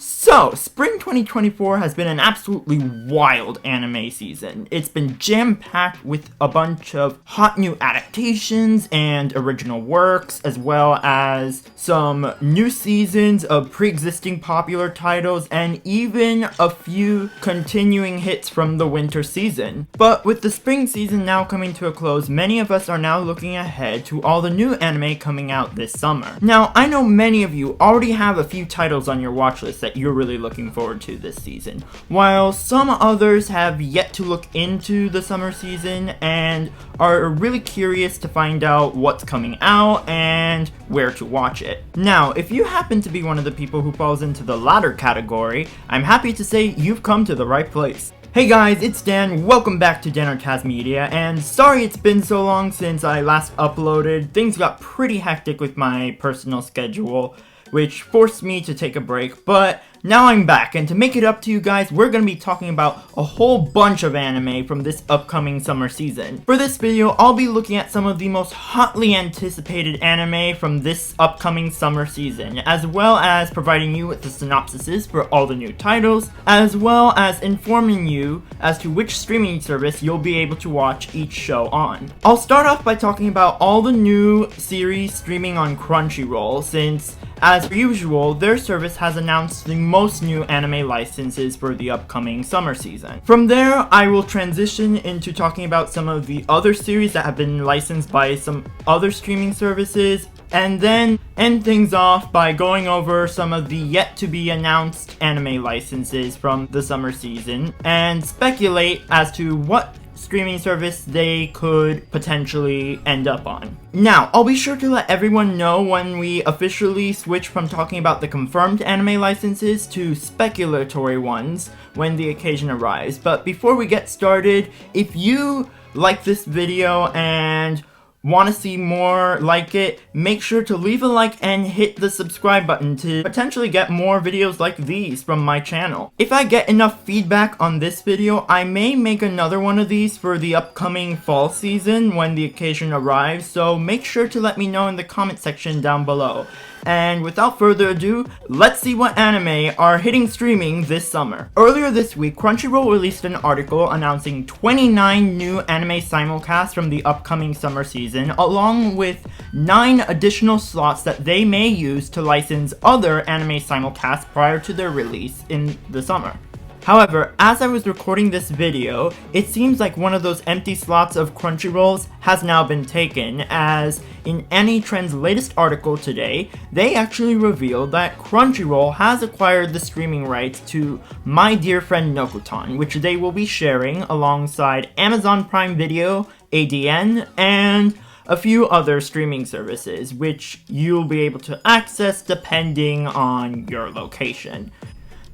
So, spring 2024 has been an absolutely wild anime season. It's been jam-packed with a bunch of hot new adaptations and original works, as well as some new seasons of pre-existing popular titles, and even a few continuing hits from the winter season. But with the spring season now coming to a close, many of us are now looking ahead to all the new anime coming out this summer. Now, I know many of you already have a few titles on your watch list that you're really looking forward to this season, while some others have yet to look into the summer season and are really curious to find out what's coming out and where to watch it. Now, if you happen to be one of the people who falls into the latter category, I'm happy to say you've come to the right place. Hey guys, it's Dan, welcome back to Dan or Taz Media, and sorry it's been so long since I last uploaded. Things got pretty hectic with my personal schedule, which forced me to take a break, but now I'm back, and to make it up to you guys, we're going to be talking about a whole bunch of anime from this upcoming summer season. For this video, I'll be looking at some of the most hotly anticipated anime from this upcoming summer season, as well as providing you with the synopsises for all the new titles, as well as informing you as to which streaming service you'll be able to watch each show on. I'll start off by talking about all the new series streaming on Crunchyroll, since as usual, their service has announced the most new anime licenses for the upcoming summer season. From there, I will transition into talking about some of the other series that have been licensed by some other streaming services, and then end things off by going over some of the yet-to-be-announced anime licenses from the summer season, and speculate as to what streaming service they could potentially end up on. Now, I'll be sure to let everyone know when we officially switch from talking about the confirmed anime licenses to speculatory ones when the occasion arrives. But before we get started, if you like this video and want to see more like it, make sure to leave a like and hit the subscribe button to potentially get more videos like these from my channel. If I get enough feedback on this video, I may make another one of these for the upcoming fall season when the occasion arrives, so make sure to let me know in the comment section down below. And without further ado, let's see what anime are hitting streaming this summer. Earlier this week, Crunchyroll released an article announcing 29 new anime simulcasts from the upcoming summer season, along with 9 additional slots that they may use to license other anime simulcasts prior to their release in the summer. However, as I was recording this video, it seems like one of those empty slots of Crunchyroll's has now been taken, as in AniTrend's latest article today, they actually revealed that Crunchyroll has acquired the streaming rights to My Dear Friend Nokutan, which they will be sharing alongside Amazon Prime Video, ADN, and a few other streaming services, which you'll be able to access depending on your location.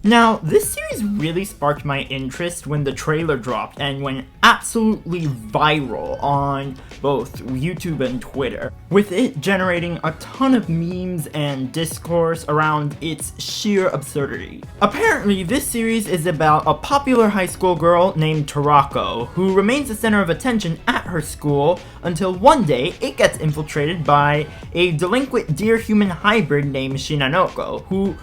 Now, this series really sparked my interest when the trailer dropped and went absolutely viral on both YouTube and Twitter, with it generating a ton of memes and discourse around its sheer absurdity. Apparently, this series is about a popular high school girl named Tarako, who remains the center of attention at her school until one day it gets infiltrated by a delinquent deer-human hybrid named Shinanoko, who,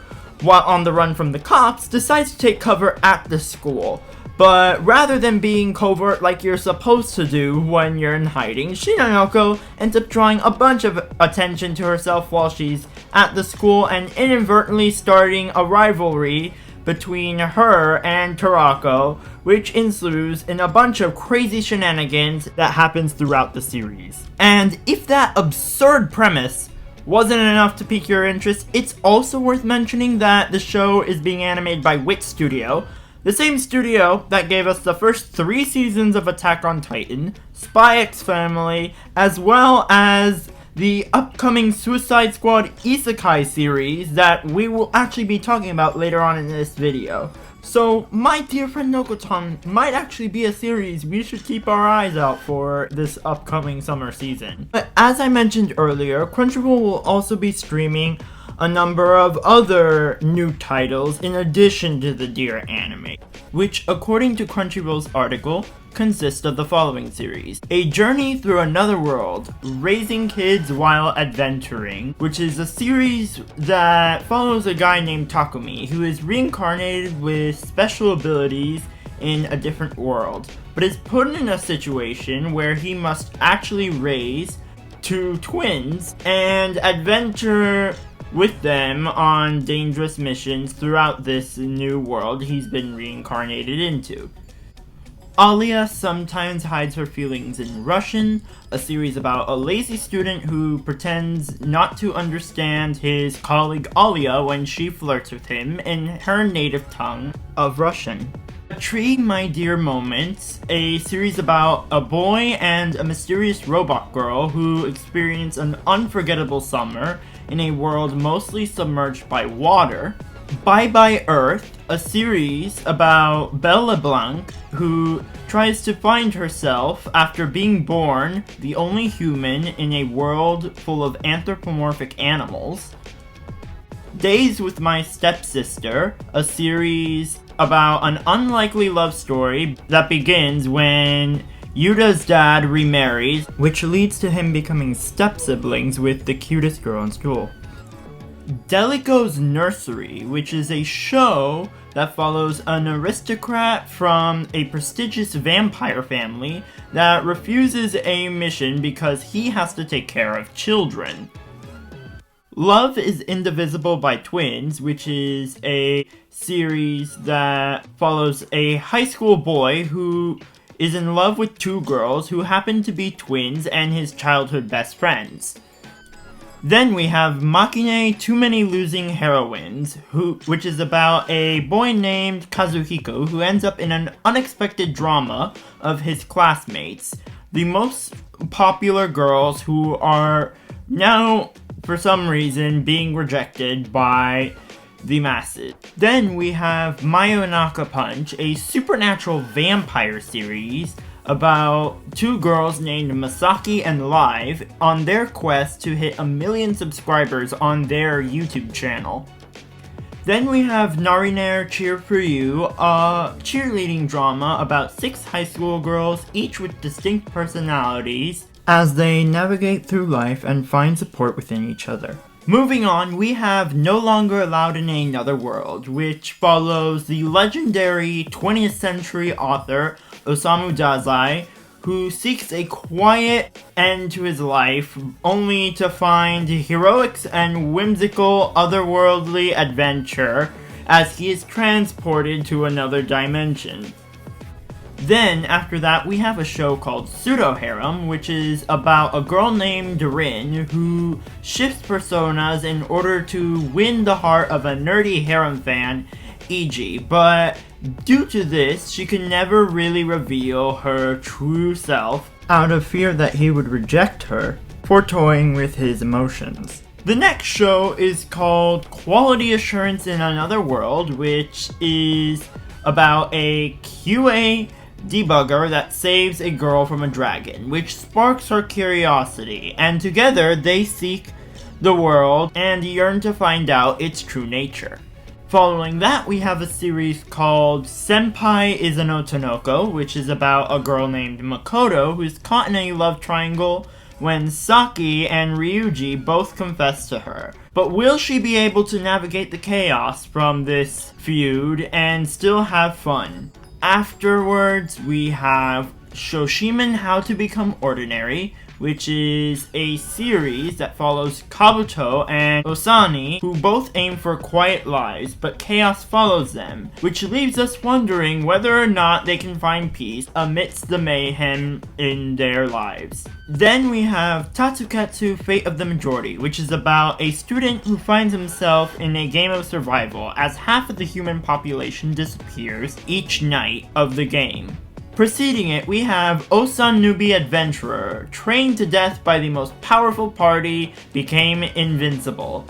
while on the run from the cops, decides to take cover at the school. But rather than being covert like you're supposed to do when you're in hiding, Shinanoko ends up drawing a bunch of attention to herself while she's at the school and inadvertently starting a rivalry between her and Tarako, which ensues in a bunch of crazy shenanigans that happens throughout the series. And if that absurd premise wasn't enough to pique your interest, it's also worth mentioning that the show is being animated by Wit Studio, the same studio that gave us the first 3 seasons of Attack on Titan, Spy X Family, as well as the upcoming Suicide Squad Isekai series that we will actually be talking about later on in this video. So, My Dear Friend Nokutan might actually be a series we should keep our eyes out for this upcoming summer season. But as I mentioned earlier, Crunchyroll will also be streaming a number of other new titles in addition to the Deer anime, which according to Crunchyroll's article, consist of the following series: A Journey Through Another World, Raising Kids While Adventuring, which is a series that follows a guy named Takumi who is reincarnated with special abilities in a different world, but is put in a situation where he must actually raise two twins and adventure with them on dangerous missions throughout this new world he's been reincarnated into. Alia sometimes hides her feelings in Russian, a series about a lazy student who pretends not to understand his colleague Alia when she flirts with him in her native tongue of Russian. Tree My Dear Moments, a series about a boy and a mysterious robot girl who experience an unforgettable summer in a world mostly submerged by water. Bye Bye Earth, a series about Belle LeBlanc, who tries to find herself after being born the only human in a world full of anthropomorphic animals. Days with My Stepsister, a series about an unlikely love story that begins when Yuda's dad remarries, which leads to him becoming step-siblings with the cutest girl in school. Delico's Nursery, which is a show that follows an aristocrat from a prestigious vampire family that refuses a mission because he has to take care of children. Love is Indivisible by Twins, which is a series that follows a high school boy who is in love with two girls who happen to be twins and his childhood best friends. Then we have Makine Too Many Losing Heroines, which is about a boy named Kazuhiko who ends up in an unexpected drama of his classmates, the most popular girls who are now, for some reason, being rejected by the masses. Then we have Mayonaka Punch, a supernatural vampire series about two girls named Masaki and Live on their quest to hit 1 million subscribers on their YouTube channel. Then we have Nariner Cheer For You, a cheerleading drama about 6 high school girls, each with distinct personalities, as they navigate through life and find support within each other. Moving on, we have No Longer Allowed in Another World, which follows the legendary 20th century author Osamu Dazai, who seeks a quiet end to his life only to find heroics and whimsical otherworldly adventure as he is transported to another dimension. Then, after that, we have a show called Pseudo Harem, which is about a girl named Rin who shifts personas in order to win the heart of a nerdy harem fan, E.G., but due to this, she can never really reveal her true self out of fear that he would reject her for toying with his emotions. The next show is called Quality Assurance in Another World, which is about a QA debugger that saves a girl from a dragon, which sparks her curiosity, and together they seek the world and yearn to find out its true nature. Following that, we have a series called Senpai Izano Tonoko, which is about a girl named Makoto who's caught in a love triangle when Saki and Ryuji both confess to her. But will she be able to navigate the chaos from this feud and still have fun? Afterwards, we have Shoshimen How to Become Ordinary, which is a series that follows Kabuto and Osani, who both aim for quiet lives, but chaos follows them, which leaves us wondering whether or not they can find peace amidst the mayhem in their lives. Then we have Tatsuketsu Fate of the Majority, which is about a student who finds himself in a game of survival as half of the human population disappears each night of the game. Preceding it, we have Osan Newbie Adventurer, trained to death by the most powerful party, became invincible,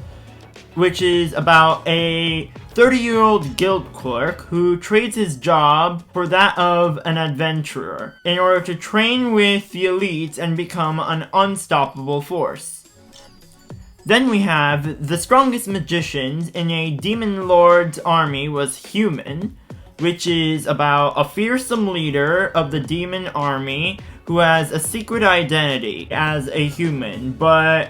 which is about a 30-year-old guild clerk who trades his job for that of an adventurer in order to train with the elites and become an unstoppable force. Then we have the strongest magicians in a demon lord's army was human. which is about a fearsome leader of the demon army who has a secret identity as a human, but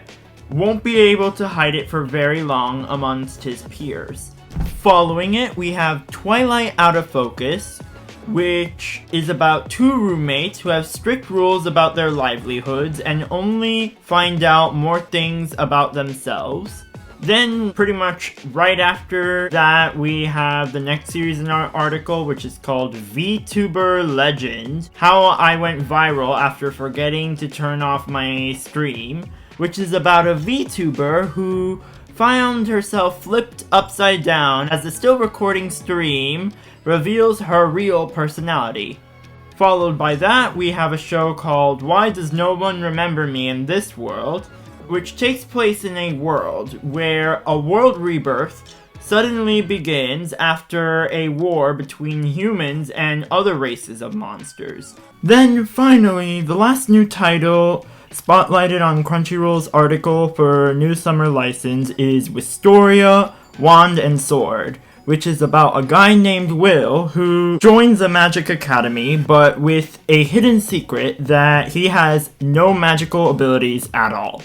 won't be able to hide it for very long amongst his peers. Following it, we have Twilight Out of Focus, which is about two roommates who have strict rules about their livelihoods and only find out more things about themselves. Then, pretty much right after that, we have the next series in our article, which is called VTuber Legend: How I Went Viral After Forgetting to Turn Off My Stream, which is about a VTuber who found herself flipped upside down as the still recording stream reveals her real personality. Followed by that, we have a show called Why Does No One Remember Me in This World?, which takes place in a world where a world rebirth suddenly begins after a war between humans and other races of monsters. Then finally, the last new title spotlighted on Crunchyroll's article for new summer license is Wistoria, Wand and Sword, which is about a guy named Will who joins a magic academy, but with a hidden secret that he has no magical abilities at all.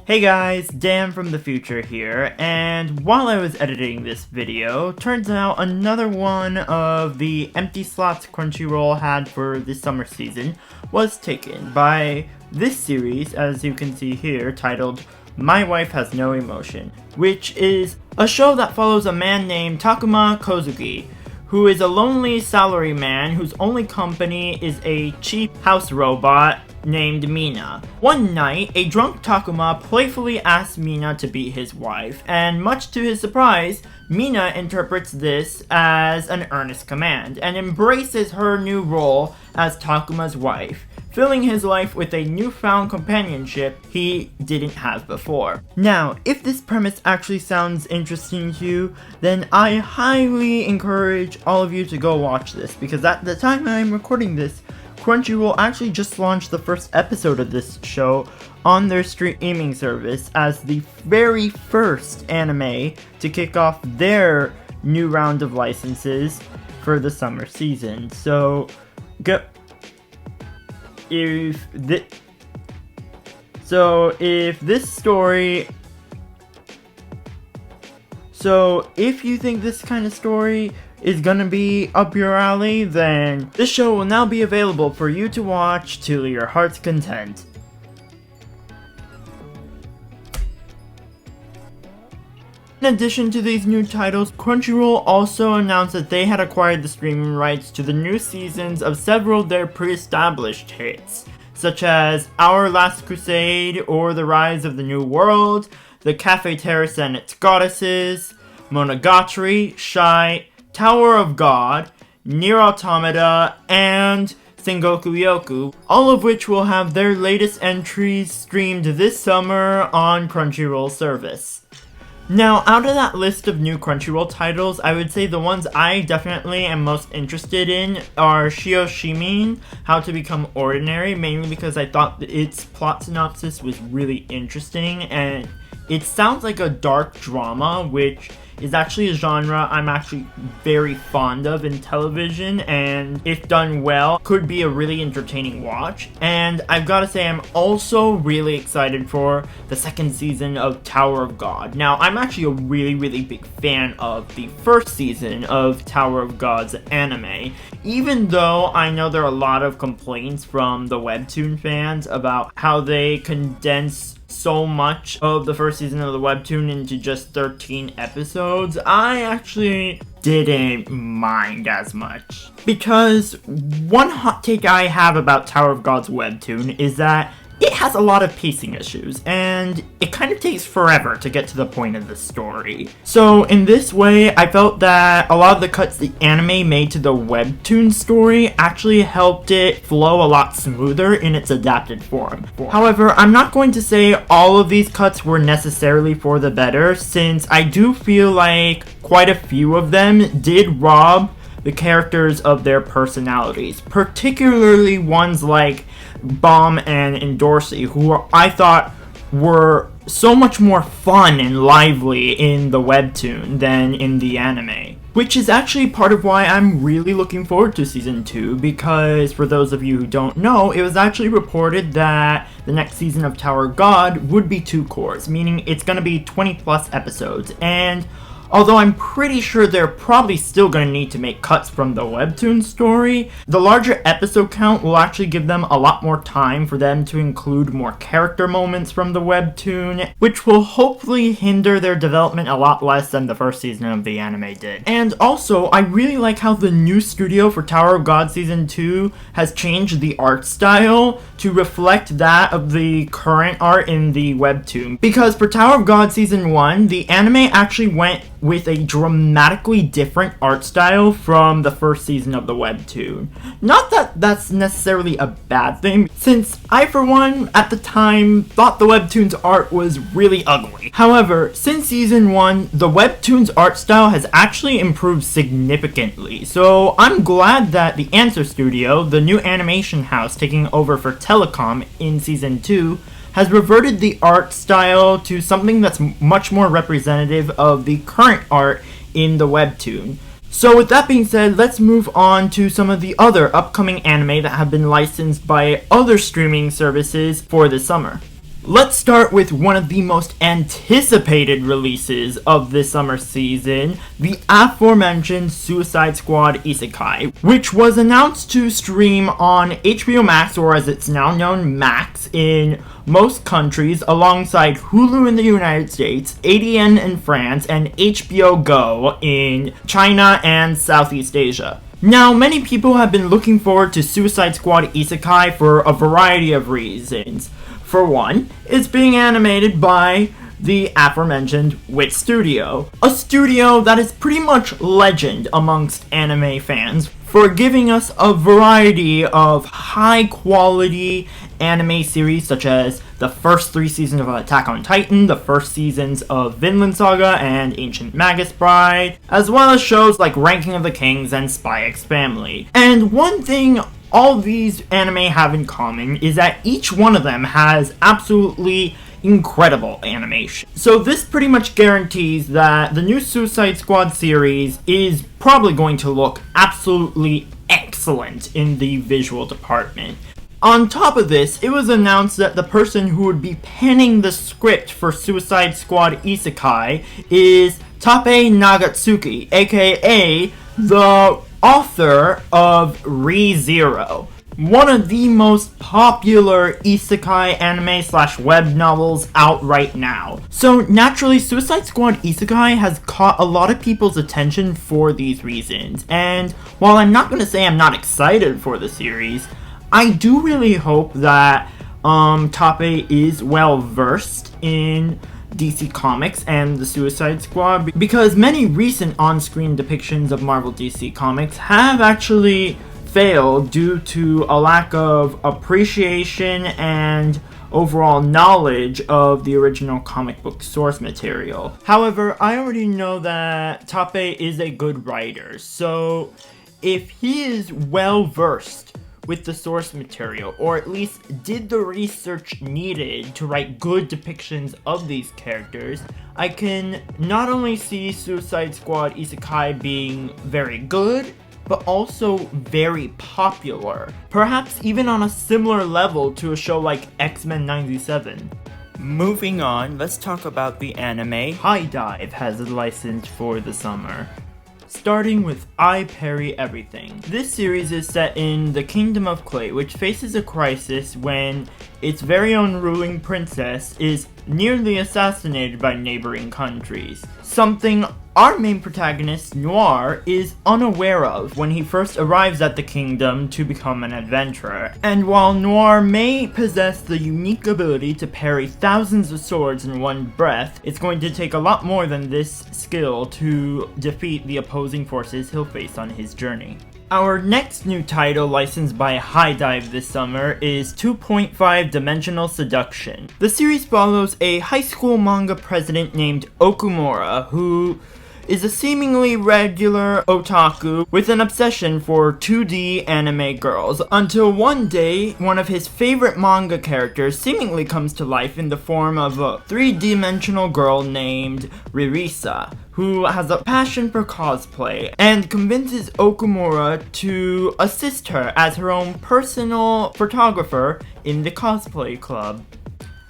Hey guys, Dan from the future here, and while I was editing this video, turns out another one of the empty slots Crunchyroll had for this summer season was taken by this series, as you can see here, titled My Wife Has No Emotion, which is a show that follows a man named Takuma Kozuki, who is a lonely salaryman whose only company is a cheap house robot named Mina. One night, a drunk Takuma playfully asks Mina to be his wife, and much to his surprise, Mina interprets this as an earnest command, and embraces her new role as Takuma's wife, filling his life with a newfound companionship he didn't have before. Now, if this premise actually sounds interesting to you, then I highly encourage all of you to go watch this, because at the time I'm recording this, Crunchyroll actually just launched the first episode of this show on their streaming service as the very first anime to kick off their new round of licenses for the summer season. So, if you think this kind of story is gonna be up your alley, then this show will now be available for you to watch to your heart's content. In addition to these new titles, Crunchyroll also announced that they had acquired the streaming rights to the new seasons of several of their pre-established hits, such as Our Last Crusade or The Rise of the New World, The Cafe Terrace and Its Goddesses, Monogatari, Shy, Tower of God, Nier Automata, and Sengoku Yoku, all of which will have their latest entries streamed this summer on Crunchyroll service. Now, out of that list of new Crunchyroll titles, I would say the ones I definitely am most interested in are Shio Shimin, How to Become Ordinary, mainly because I thought its plot synopsis was really interesting, and it sounds like a dark drama, which is actually a genre I'm actually very fond of in television, and if done well, could be a really entertaining watch. And I've gotta say, I'm also really excited for the second season of Tower of God. Now, I'm actually a really big fan of the first season of Tower of God's anime, even though I know there are a lot of complaints from the webtoon fans about how they condense so much of the first season of the webtoon into just 13 episodes. I actually didn't mind as much, because one hot take I have about Tower of God's webtoon is that it has a lot of pacing issues, and it kind of takes forever to get to the point of the story. So in this way, I felt that a lot of the cuts the anime made to the webtoon story actually helped it flow a lot smoother in its adapted form. However, I'm not going to say all of these cuts were necessarily for the better, since I do feel like quite a few of them did rob the characters of their personalities, particularly ones like Bomb and Endorsi, who I thought were so much more fun and lively in the webtoon than in the anime. Which is actually part of why I'm really looking forward to Season 2, because for those of you who don't know, it was actually reported that the next season of Tower of God would be 2 cours, meaning it's going to be 20 plus episodes, and although I'm pretty sure they're probably still going to need to make cuts from the webtoon story, the larger episode count will actually give them a lot more time for them to include more character moments from the webtoon, which will hopefully hinder their development a lot less than the first season of the anime did. And also, I really like how the new studio for Tower of God Season 2 has changed the art style to reflect that of the current art in the webtoon. Because for Tower of God Season 1, the anime actually went with a dramatically different art style from the first season of the webtoon. Not that that's necessarily a bad thing, since I, for one, at the time, thought the webtoon's art was really ugly. However, since season 1, the webtoon's art style has actually improved significantly, so I'm glad that the Answer Studio, the new animation house taking over for Telecom in season 2, has reverted the art style to something that's much more representative of the current art in the webtoon. So with that being said, let's move on to some of the other upcoming anime that have been licensed by other streaming services for the summer. Let's start with one of the most anticipated releases of this summer season, the aforementioned Suicide Squad Isekai, which was announced to stream on HBO Max, or as it's now known, Max, in most countries, alongside Hulu in the United States, ADN in France, and HBO Go in China and Southeast Asia. Now, many people have been looking forward to Suicide Squad Isekai for a variety of reasons. For one, it's being animated by the aforementioned Wit Studio, a studio that is pretty much legend amongst anime fans for giving us a variety of high-quality anime series such as the first 3 seasons of Attack on Titan, the first seasons of Vinland Saga and Ancient Magus Bride, as well as shows like Ranking of the Kings and Spy X Family. And one thing all these anime have in common is that each one of them has absolutely incredible animation. So this pretty much guarantees that the new Suicide Squad series is probably going to look absolutely excellent in the visual department. On top of this, it was announced that the person who would be penning the script for Suicide Squad Isekai is Tappei Nagatsuki, aka the author of Re:Zero, one of the most popular isekai anime / web novels out right now. So naturally, Suicide Squad Isekai has caught a lot of people's attention for these reasons, and while I'm not going to say I'm not excited for the series, I do really hope that Tappei is well versed in DC Comics and the Suicide Squad, because many recent on-screen depictions of Marvel DC Comics have actually failed due to a lack of appreciation and overall knowledge of the original comic book source material. However, I already know that Tappei is a good writer, so if he is well versed with the source material, or at least did the research needed to write good depictions of these characters, I can not only see Suicide Squad Isekai being very good, but also very popular. Perhaps even on a similar level to a show like X-Men 97. Moving on, let's talk about the anime High Dive has a license for the summer. Starting with I Parry Everything. This series is set in the Kingdom of Clay, which faces a crisis when its very own ruling princess is nearly assassinated by neighboring countries. Something our main protagonist, Noir, is unaware of when he first arrives at the kingdom to become an adventurer. And while Noir may possess the unique ability to parry thousands of swords in one breath, it's going to take a lot more than this skill to defeat the opposing forces he'll face on his journey. Our next new title licensed by High Dive this summer is 2.5 Dimensional Seduction. The series follows a high school manga president named Okumura, who is a seemingly regular otaku with an obsession for 2D anime girls, until one day, one of his favorite manga characters seemingly comes to life in the form of a 3-dimensional girl named Ririsa, who has a passion for cosplay, and convinces Okumura to assist her as her own personal photographer in the cosplay club.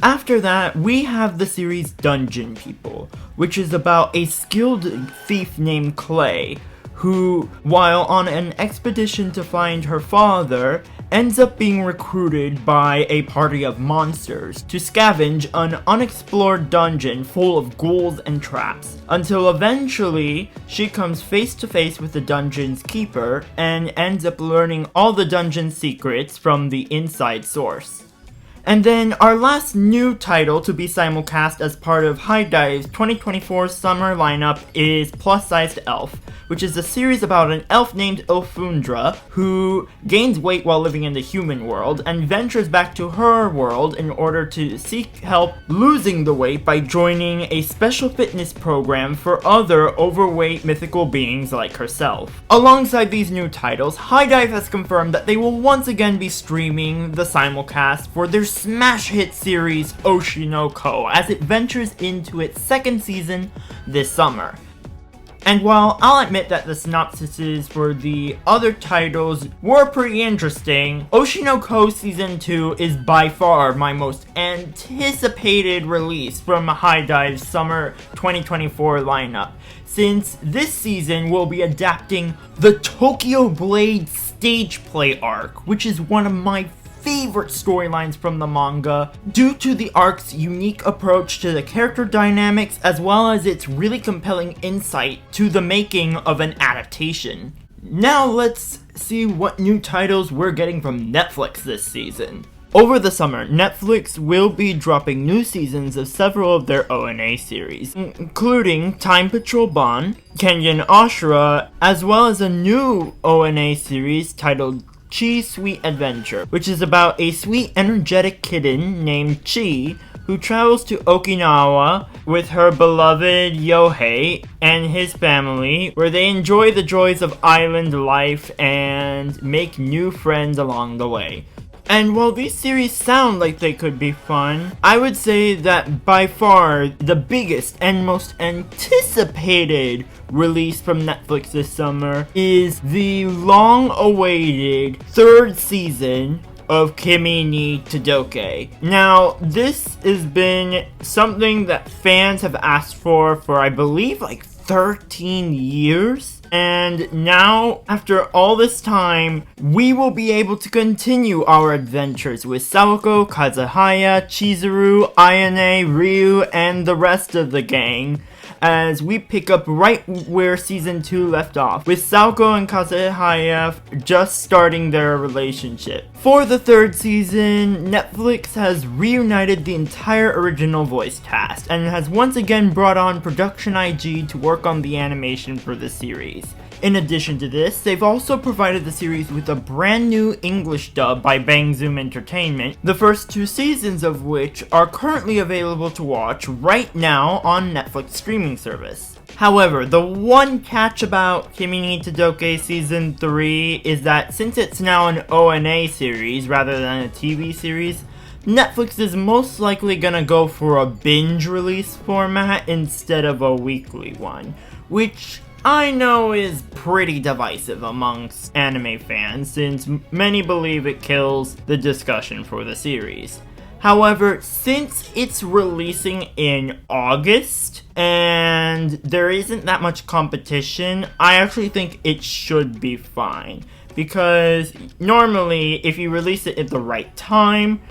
After that, we have the series Dungeon People, which is about a skilled thief named Clay, who, while on an expedition to find her father, ends up being recruited by a party of monsters to scavenge an unexplored dungeon full of ghouls and traps, until eventually she comes face to face with the dungeon's keeper and ends up learning all the dungeon secrets from the inside source. And then our last new title to be simulcast as part of HIDIVE's 2024 summer lineup is Plus Sized Elf, which is a series about an elf named Elfundra who gains weight while living in the human world and ventures back to her world in order to seek help losing the weight by joining a special fitness program for other overweight mythical beings like herself. Alongside these new titles, HIDIVE has confirmed that they will once again be streaming the simulcast for their smash hit series Oshinoko as it ventures into its second season this summer. And while I'll admit that the synopsises for the other titles were pretty interesting, Oshinoko Season 2 is by far my most anticipated release from HIDIVE's summer 2024 lineup, since this season will be adapting the Tokyo Blade stage play arc, which is one of my favorite storylines from the manga due to the arc's unique approach to the character dynamics as well as its really compelling insight to the making of an adaptation. Now let's see what new titles we're getting from Netflix this season. Over the summer, Netflix will be dropping new seasons of several of their ONA series, including Time Patrol Ban, Kenyan Ashura, as well as a new ONA series titled Chi Sweet Adventure, which is about a sweet, energetic kitten named Chi who travels to Okinawa with her beloved Yohei and his family, where they enjoy the joys of island life and make new friends along the way. And while these series sound like they could be fun, I would say that by far the biggest and most anticipated release from Netflix this summer is the long-awaited third season of Kimi ni Todoke. Now, this has been something that fans have asked for I believe like 13 years. And now, after all this time, we will be able to continue our adventures with Sawako, Kazuhaya, Chizuru, Ayane, Ryu, and the rest of the gang, as we pick up right where Season 2 left off, with Sawako and Kazuhaya just starting their relationship. For the third season, Netflix has reunited the entire original voice cast, and has once again brought on Production IG to work on the animation for the series. In addition to this, they've also provided the series with a brand new English dub by Bang Zoom Entertainment, the first 2 seasons of which are currently available to watch right now on Netflix streaming service. However, the one catch about Kimi ni Todoke Season 3 is that since it's now an ONA series rather than a TV series, Netflix is most likely gonna go for a binge release format instead of a weekly one, which I know is pretty divisive amongst anime fans, since many believe it kills the discussion for the series. However, since it's releasing in August, and there isn't that much competition, I actually think it should be fine. Because normally, if you release it at the right time,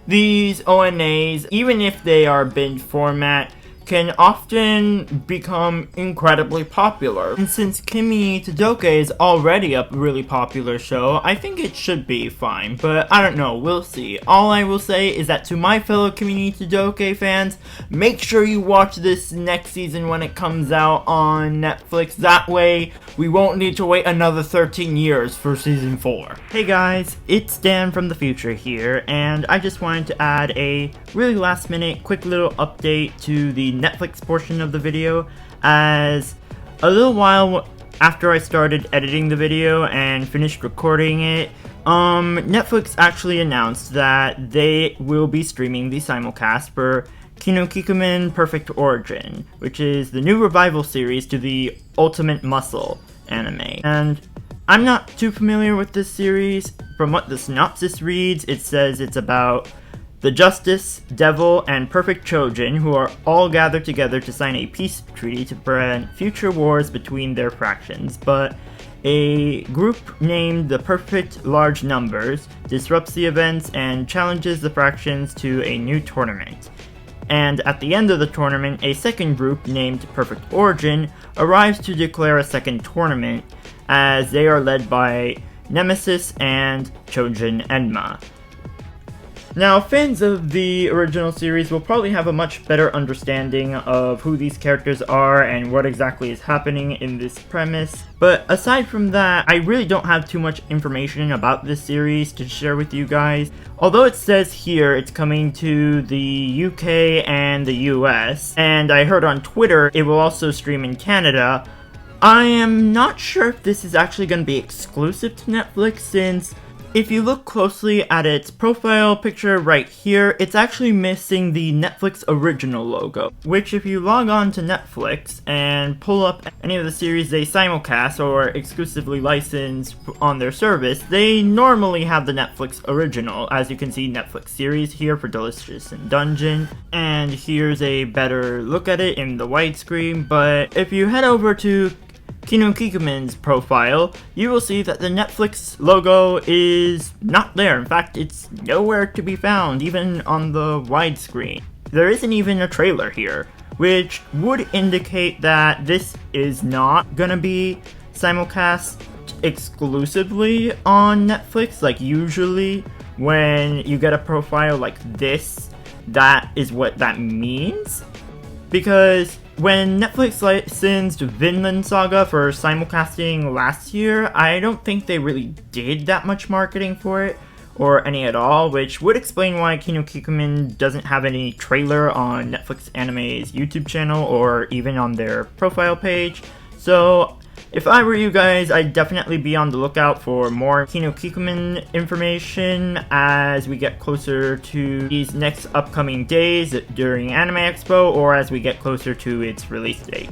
these ONAs, even if they are binge format, can often become incredibly popular. And since Kimi ni Todoke is already a really popular show, I think it should be fine, but I don't know, we'll see. All I will say is that to my fellow Kimi ni Todoke fans, make sure you watch this next season when it comes out on Netflix. That way, we won't need to wait another 13 years for Season 4. Hey guys, it's Dan from the future here, and I just wanted to add a really last minute quick little update to the Netflix portion of the video, as A little while after I started editing the video and finished recording it, Netflix actually announced that they will be streaming the simulcast for Kino Kikumen Perfect Origin, which is the new revival series to the Ultimate Muscle anime. And I'm not too familiar with this series. From what the synopsis reads, it says it's about the Justice, Devil, and Perfect Chojin, who are all gathered together to sign a peace treaty to prevent future wars between their fractions, but a group named the Perfect Large Numbers disrupts the events and challenges the fractions to a new tournament. And at the end of the tournament, a second group named Perfect Origin arrives to declare a second tournament, as they are led by Nemesis and Chojin Enma. Now, fans of the original series will probably have a much better understanding of who these characters are and what exactly is happening in this premise, but aside from that, I really don't have too much information about this series to share with you guys. Although it says here it's coming to the UK and the US, and I heard on Twitter it will also stream in Canada, I am not sure if this is actually going to be exclusive to Netflix, since if you look closely at its profile picture right here, it's actually missing the Netflix original logo, which if you log on to Netflix and pull up any of the series they simulcast or exclusively license on their service, they normally have the Netflix original. As you can see, Netflix series here for Delicious and Dungeon, and here's a better look at it in the widescreen. But if you head over to Kino Kikumen's profile, you will see that the Netflix logo is not there. In fact, it's nowhere to be found, even on the widescreen. There isn't even a trailer here, which would indicate that this is not gonna be simulcast exclusively on Netflix. Like usually when you get a profile like this, that is what that means. Because when Netflix licensed Vinland Saga for simulcasting last year, I don't think they really did that much marketing for it, or any at all, which would explain why Kino Kikumen doesn't have any trailer on Netflix Anime's YouTube channel or even on their profile page. So if I were you guys, I'd definitely be on the lookout for more Kino Kikumen information as we get closer to these next upcoming days during Anime Expo, or as we get closer to its release date.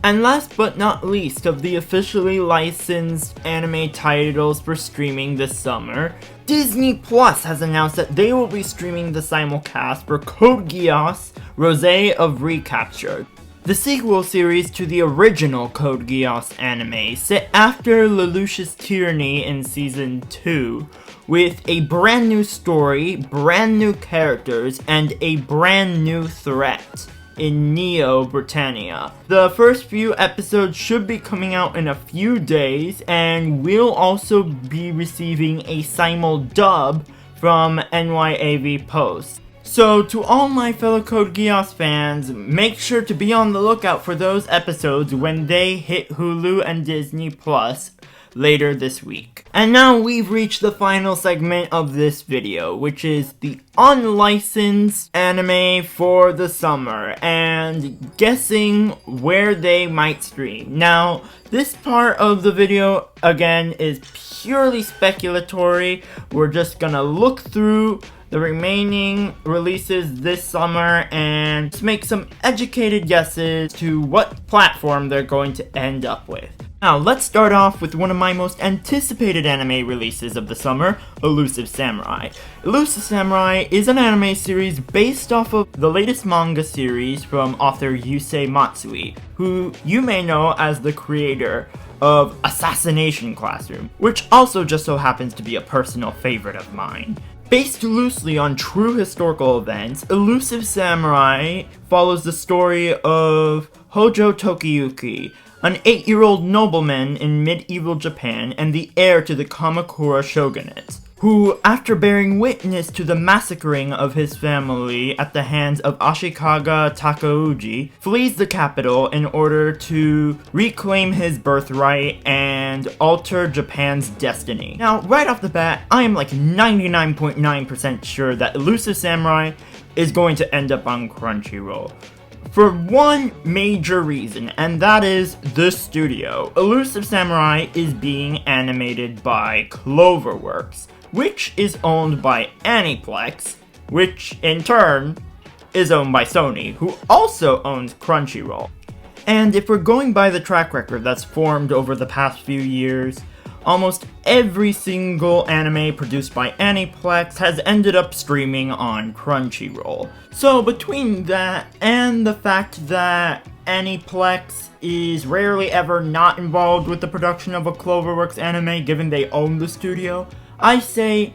And last but not least of the officially licensed anime titles for streaming this summer, Disney Plus has announced that they will be streaming the simulcast for Code Geass: Rosé of Recapture, the sequel series to the original Code Geass anime, set after Lelouch's tyranny in Season 2, with a brand new story, brand new characters, and a brand new threat in Neo Britannia. The first few episodes should be coming out in a few days, and we'll also be receiving a simul dub from NYAV Post. So to all my fellow Code Geass fans, make sure to be on the lookout for those episodes when they hit Hulu and Disney Plus later this week. And now we've reached the final segment of this video, which is the unlicensed anime for the summer, and guessing where they might stream. Now, this part of the video, again, is purely speculatory. We're just gonna look through the remaining releases this summer and just make some educated guesses to what platform they're going to end up with. Now, let's start off with one of my most anticipated anime releases of the summer, Elusive Samurai. Elusive Samurai is an anime series based off of the latest manga series from author Yusei Matsui, who you may know as the creator of Assassination Classroom, which also just so happens to be a personal favorite of mine. Based loosely on true historical events, Elusive Samurai follows the story of Hojo Tokiyuki, an 8-year-old nobleman in medieval Japan and the heir to the Kamakura shogunate, who, after bearing witness to the massacring of his family at the hands of Ashikaga Takauji, flees the capital in order to reclaim his birthright and alter Japan's destiny. Now, right off the bat, I am like 99.9% sure that Elusive Samurai is going to end up on Crunchyroll. For one major reason, and that is the studio. Elusive Samurai is being animated by Cloverworks, which is owned by Aniplex, which in turn is owned by Sony, who also owns Crunchyroll. And if we're going by the track record that's formed over the past few years, almost every single anime produced by Aniplex has ended up streaming on Crunchyroll. So between that and the fact that Aniplex is rarely ever not involved with the production of a Cloverworks anime given they own the studio, I say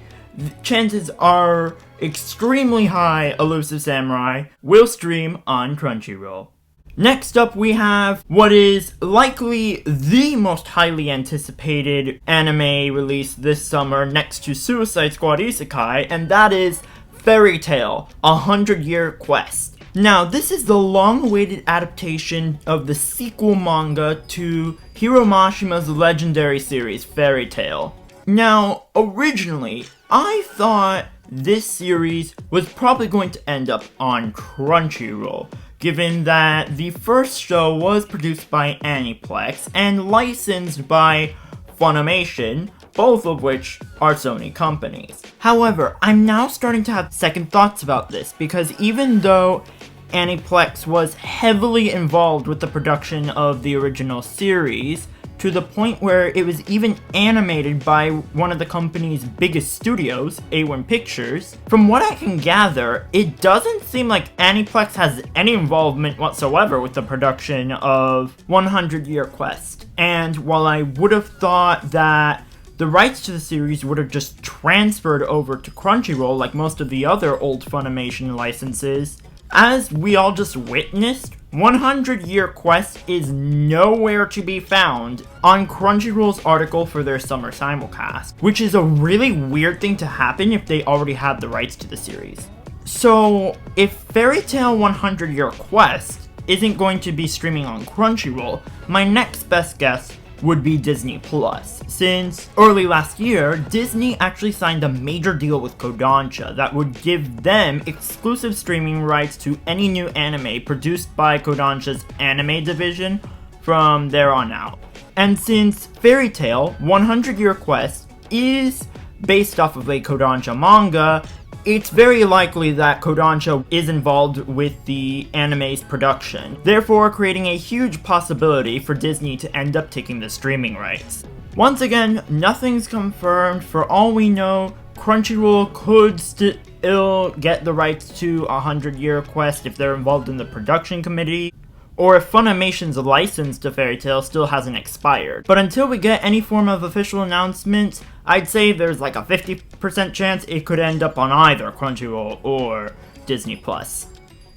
chances are extremely high Elusive Samurai will stream on Crunchyroll. Next up, we have what is likely the most highly anticipated anime release this summer next to Suicide Squad Isekai, and that is Fairy Tail: 100-Year Quest. Now, this is the long-awaited adaptation of the sequel manga to Hiro Mashima's legendary series, Fairy Tail. Now, originally, I thought this series was probably going to end up on Crunchyroll, given that the first show was produced by Aniplex and licensed by Funimation, both of which are Sony companies. However, I'm now starting to have second thoughts about this, because even though Aniplex was heavily involved with the production of the original series, to the point where it was even animated by one of the company's biggest studios, A1 Pictures. From what I can gather, it doesn't seem like Aniplex has any involvement whatsoever with the production of 100-Year Quest. And while I would have thought that the rights to the series would have just transferred over to Crunchyroll like most of the other old Funimation licenses, as we all just witnessed, 100-Year Quest is nowhere to be found on Crunchyroll's article for their summer simulcast, which is a really weird thing to happen if they already had the rights to the series. So, if Fairy Tail 100-Year Quest isn't going to be streaming on Crunchyroll, my next best guess would be Disney Plus, since early last year, Disney actually signed a major deal with Kodansha that would give them exclusive streaming rights to any new anime produced by Kodansha's anime division from there on out. And since Fairy Tail 100-Year Quest is based off of a Kodansha manga, it's very likely that Kodansha is involved with the anime's production, therefore creating a huge possibility for Disney to end up taking the streaming rights. Once again, nothing's confirmed. For all we know, Crunchyroll could still get the rights to 100-Year Quest if they're involved in the production committee, or if Funimation's license to Fairy Tail still hasn't expired. But until we get any form of official announcement, I'd say there's like a 50% chance it could end up on either Crunchyroll or Disney Plus.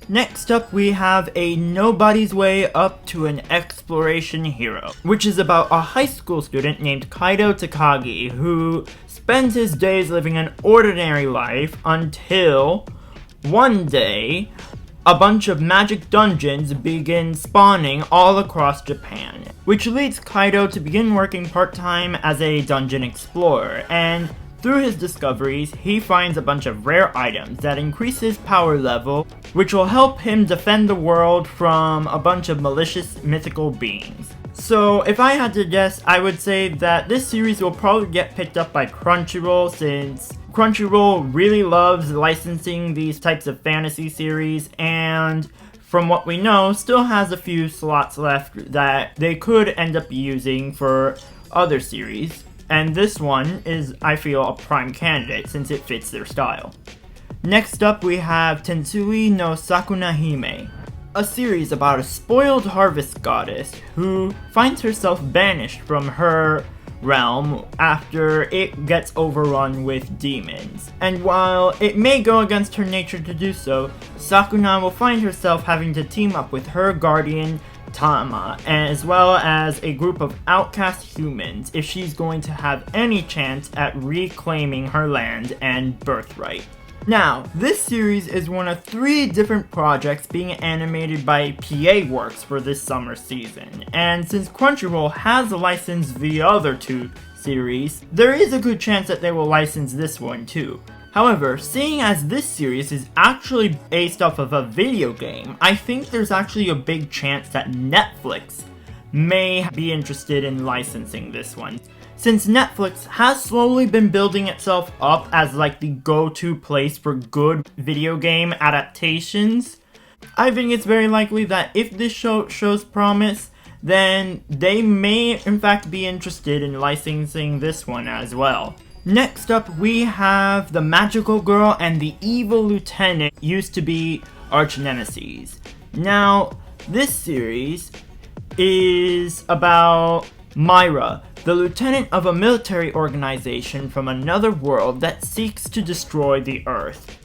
Next up, we have A Nobody's Way Up to an Exploration Hero, which is about a high school student named Kaido Takagi who spends his days living an ordinary life until one day a bunch of magic dungeons begin spawning all across Japan, which leads Kaido to begin working part-time as a dungeon explorer, and through his discoveries, he finds a bunch of rare items that increase his power level, which will help him defend the world from a bunch of malicious mythical beings. So if I had to guess, I would say that this series will probably get picked up by Crunchyroll, since Crunchyroll really loves licensing these types of fantasy series, and from what we know, still has a few slots left that they could end up using for other series. And this one is, I feel, a prime candidate since it fits their style. Next up, we have Tensui no Sakuna Hime, a series about a spoiled harvest goddess who finds herself banished from her realm after it gets overrun with demons. And while it may go against her nature to do so, Sakuna will find herself having to team up with her guardian Tama, as well as a group of outcast humans if she's going to have any chance at reclaiming her land and birthright. Now, this series is one of 3 different projects being animated by PA Works for this summer season, and since Crunchyroll has licensed the other 2 series, there is a good chance that they will license this one too. However, seeing as this series is actually based off of a video game, I think there's actually a big chance that Netflix may be interested in licensing this one. Since Netflix has slowly been building itself up as like the go-to place for good video game adaptations, I think it's very likely that if this show shows promise, then they may in fact be interested in licensing this one as well. Next up, we have the magical girl and the evil lieutenant used to be arch nemesis. Now, this series is about Myra, the lieutenant of a military organization from another world that seeks to destroy the Earth.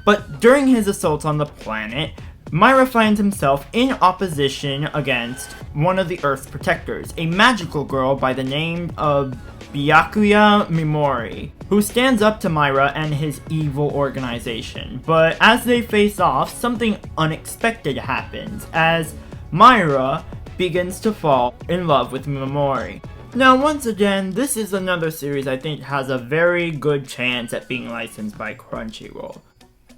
But during his assaults on the planet, Myra finds himself in opposition against one of the Earth's protectors, a magical girl by the name of Byakuya Mimori, who stands up to Myra and his evil organization. But as they face off, something unexpected happens as Myra begins to fall in love with Mimori. Now, once again, this is another series I think has a very good chance at being licensed by Crunchyroll.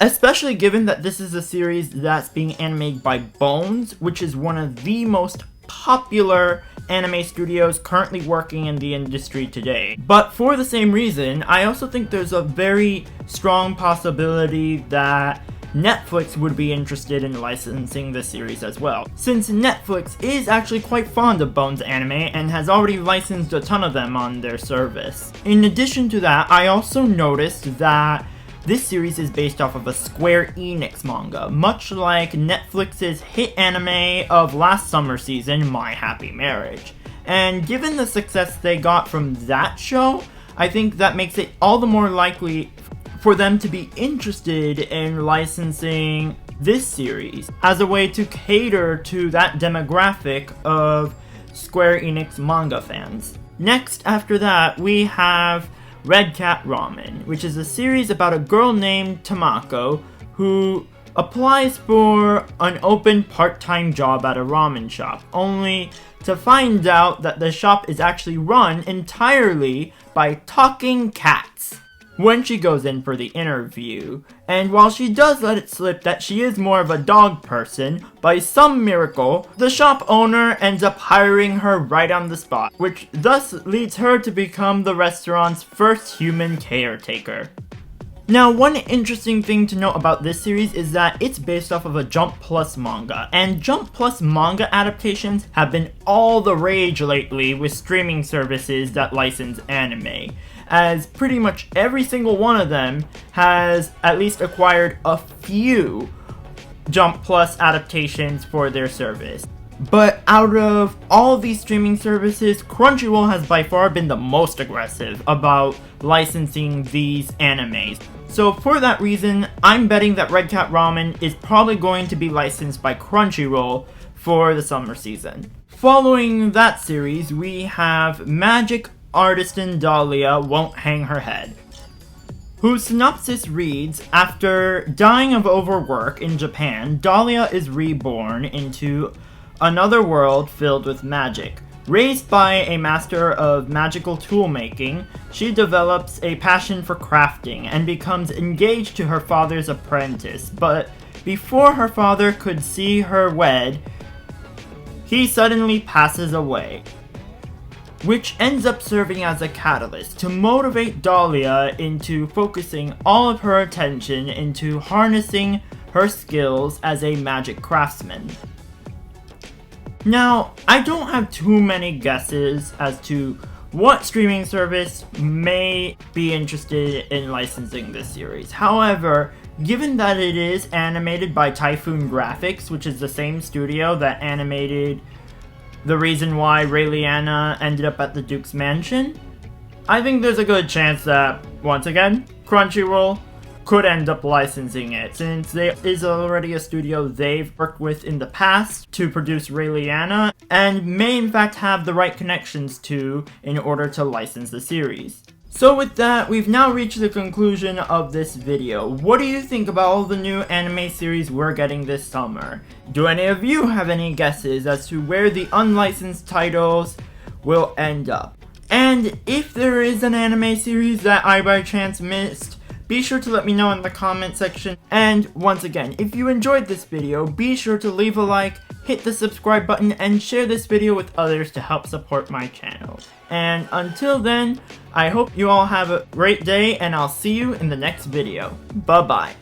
Especially given that this is a series that's being animated by Bones, which is one of the most popular anime studios currently working in the industry today. But for the same reason, I also think there's a very strong possibility that Netflix would be interested in licensing the series as well, since Netflix is actually quite fond of Bones anime and has already licensed a ton of them on their service. In addition to that, I also noticed that this series is based off of a Square Enix manga, much like Netflix's hit anime of last summer season, My Happy Marriage. And given the success they got from that show, I think that makes it all the more likely for them to be interested in licensing this series as a way to cater to that demographic of Square Enix manga fans. Next, after that, we have Red Cat Ramen, which is a series about a girl named Tamako who applies for an open part-time job at a ramen shop, only to find out that the shop is actually run entirely by talking cats when she goes in for the interview. And while she does let it slip that she is more of a dog person, by some miracle, the shop owner ends up hiring her right on the spot, which thus leads her to become the restaurant's first human caretaker. Now, one interesting thing to note about this series is that it's based off of a Jump Plus manga, and Jump Plus manga adaptations have been all the rage lately with streaming services that license anime, as pretty much every single one of them has at least acquired a few Jump Plus adaptations for their service. But out of all of these streaming services, Crunchyroll has by far been the most aggressive about licensing these animes. So for that reason, I'm betting that Red Cat Ramen is probably going to be licensed by Crunchyroll for the summer season. Following that series, we have Magic Artisan Dahlia Won't Hang Her Head, whose synopsis reads, after dying of overwork in Japan, Dahlia is reborn into another world filled with magic. Raised by a master of magical tool-making, she develops a passion for crafting and becomes engaged to her father's apprentice, but before her father could see her wed, he suddenly passes away, which ends up serving as a catalyst to motivate Dahlia into focusing all of her attention into harnessing her skills as a magic craftsman. Now, I don't have too many guesses as to what streaming service may be interested in licensing this series. However, given that it is animated by Typhoon Graphics, which is the same studio that animated the reason why Raeliana ended up at the Duke's Mansion, I think there's a good chance that, once again, Crunchyroll could end up licensing it, since there is already a studio they've worked with in the past to produce Raeliana, and may in fact have the right connections to in order to license the series. So with that, we've now reached the conclusion of this video. What do you think about all the new anime series we're getting this summer? Do any of you have any guesses as to where the unlicensed titles will end up? And if there is an anime series that I by chance missed, be sure to let me know in the comment section. And once again, if you enjoyed this video, be sure to leave a like, hit the subscribe button, and share this video with others to help support my channel. And until then, I hope you all have a great day, and I'll see you in the next video. Bye-bye.